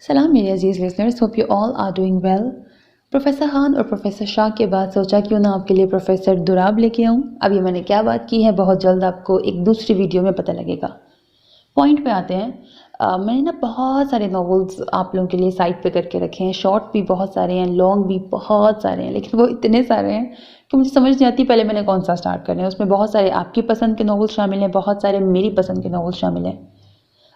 सलाम मेरे अजीज़ listeners, hope you all are doing well. Professor Khan और प्रोफेसर शाह के बाद सोचा क्यों ना आपके लिए प्रोफेसर दुराब लेके आऊँ। अब ये मैंने क्या बात की है बहुत जल्द आपको एक दूसरी वीडियो में पता लगेगा। पॉइंट पे आते हैं। मैंने ना बहुत सारे नॉवेल्स आप लोगों के लिए साइड पे करके रखे हैं। शॉर्ट भी बहुत सारे हैं, लॉन्ग भी बहुत सारे हैं, लेकिन वो इतने सारे हैं कि मुझे समझ नहीं आती पहले मैंने कौन सा स्टार्ट करना है। उसमें बहुत सारे आपकी पसंद के नॉवेल्स शामिल हैं, बहुत सारे मेरी पसंद के नॉवेल्स शामिल हैं।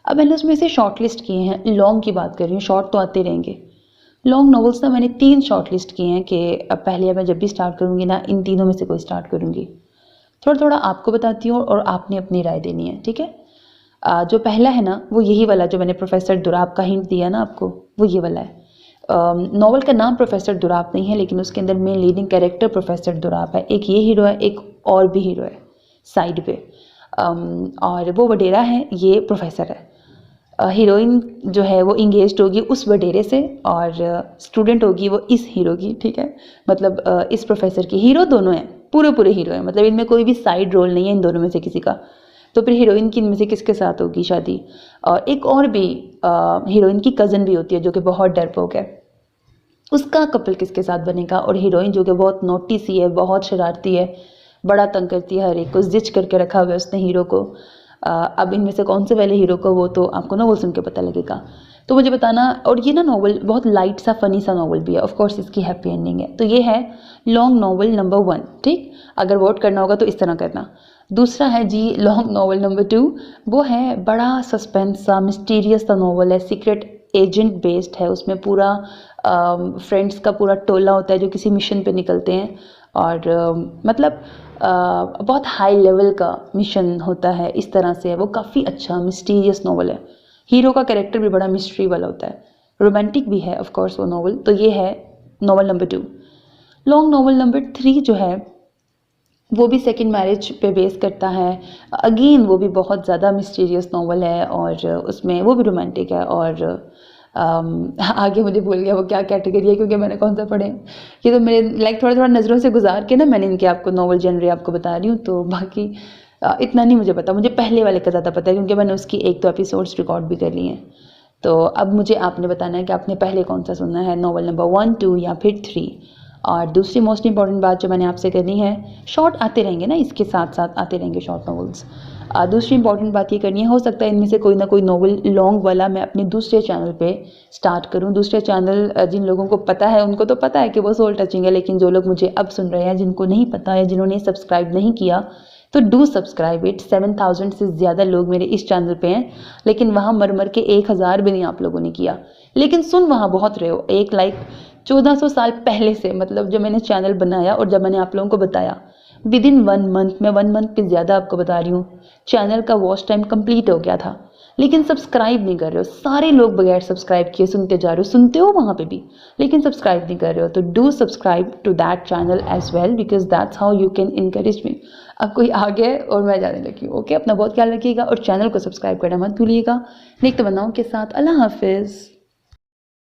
अब मैंने उसमें से शॉर्ट लिस्ट किए हैं। लॉन्ग की बात कर रही हूँ, शॉर्ट तो आते रहेंगे। लॉन्ग नॉवेल्स ना मैंने 3 शॉर्ट लिस्ट किए हैं कि अब पहले मैं जब भी स्टार्ट करूँगी ना इन तीनों में से कोई स्टार्ट करूँगी। थोड़ा थोड़ा आपको बताती हूँ और आपने अपनी राय देनी है, ठीक है। जो पहला है ना वो यही वाला जो मैंने प्रोफेसर दुराब का हिंट दिया ना आपको, वो ये वाला है। नॉवल का नाम प्रोफेसर दुराब नहीं है, लेकिन उसके अंदर main leading character professor Dorab है। एक ये हीरो है, एक और भी हीरो है साइड पे, और वो वडेरा है, ये प्रोफेसर है। हीरोइन जो है वो इंगेज्ड होगी उस वडेरे से और स्टूडेंट होगी वो इस हीरो की, ठीक है। मतलब इस प्रोफेसर की हीरो दोनों हैं, पूरे हीरो हैं, मतलब इनमें कोई भी साइड रोल नहीं है इन दोनों में से किसी का। तो फिर हीरोइन की इनमें से किसके साथ होगी शादी। और एक और भी हीरोइन की कज़न भी होती है जो कि बहुत डरपोक है, उसका कपल किसके साथ बनेगा। और हीरोइन जो कि बहुत नोटी सी है, बहुत शरारती है, बड़ा तंग करती है, हर एक को जिच करके रखा हुआ है उसने हीरो को। अब इनमें से कौन से वाले हीरो को, वो तो आपको नॉवल सुन के पता लगेगा। तो मुझे बताना। और ये ना नॉवल बहुत लाइट सा फनी सा नॉवल भी है, ऑफ कोर्स इसकी हैप्पी एंडिंग है। तो ये है लॉन्ग नॉवल नंबर 1, ठीक। अगर वोट करना होगा तो इस तरह करना। दूसरा है जी लॉन्ग नॉवल नंबर 2, वो है बड़ा सस्पेंस सा मिस्टीरियस सा नॉवल है, सीक्रेट एजेंट बेस्ड है। उसमें पूरा फ्रेंड्स का पूरा टोला होता है जो किसी मिशन पे निकलते हैं और मतलब बहुत हाई लेवल का मिशन होता है, इस तरह से है वो। काफ़ी अच्छा मिस्टीरियस नॉवल है, हीरो का कैरेक्टर भी बड़ा मिस्ट्री वाला होता है, रोमांटिक भी है ऑफ कोर्स वो नॉवल। तो ये है novel number 2। Long novel number 3 जो है वो भी सेकंड मैरिज पे बेस करता है। अगेन वो भी बहुत ज़्यादा मिस्टीरियस नॉवल है और उसमें वो भी रोमांटिक है। और आगे मुझे भूल गया वो क्या कैटेगरी है, क्योंकि मैंने कौन सा पढ़े। ये तो मेरे लाइक थोड़ा थोड़ा नज़रों से गुजार के ना मैंने इनके आपको नॉवल जनरे आपको बता रही हूँ। तो बाकी इतना नहीं मुझे पता, मुझे पहले वाले का ज़्यादा पता है क्योंकि मैंने उसकी 1-2 एपिसोड्स रिकॉर्ड भी कर लिए हैं। तो अब मुझे आपने बताना है कि आपने पहले कौन सा सुनना है, नॉवल नंबर 1, 2 या फिर 3। और दूसरी मोस्ट इंपॉर्टेंट बात जो मैंने आपसे करनी है, शॉर्ट आते रहेंगे ना, इसके साथ साथ आते रहेंगे शॉर्ट नॉवेल्स। दूसरी इंपॉर्टेंट बात ये करनी है, हो सकता है इनमें से कोई ना कोई नॉवल लॉन्ग वाला मैं अपने दूसरे चैनल पे स्टार्ट करूं। दूसरे चैनल जिन लोगों को पता है उनको तो पता है कि वो सोल टचिंग है, लेकिन जो लोग मुझे अब सुन रहे हैं जिनको नहीं पता है, जिन्होंने सब्सक्राइब नहीं किया, तो डू सब्सक्राइब इट। 7000 से ज़्यादा लोग मेरे इस चैनल पे हैं, लेकिन वहाँ मर मर के 1000 भी नहीं आप लोगों ने किया, लेकिन सुन वहाँ बहुत रहे हो। एक लाइक 1400 साल पहले से, मतलब जब मैंने चैनल बनाया और जब मैंने आप लोगों को बताया, विद इन 1 मंथ, मैं 1 मंथ पे ज़्यादा आपको बता रही हूँ, चैनल का वॉच टाइम कंप्लीट हो गया था, लेकिन सब्सक्राइब नहीं कर रहे हो। सारे लोग बगैर सब्सक्राइब किए सुनते जा रहे हो, सुनते हो वहाँ पे भी, लेकिन सब्सक्राइब नहीं कर रहे हो। तो do subscribe to that channel as well, because that's how you can encourage me. अब कोई आ गया है और मैं जाने लगी हूँ। ओके, अपना बहुत ख्याल रखिएगा और चैनल को सब्सक्राइब करना मत भूलिएगा। नेक तमन्नाओं के साथ, अल्लाह हाफिज़।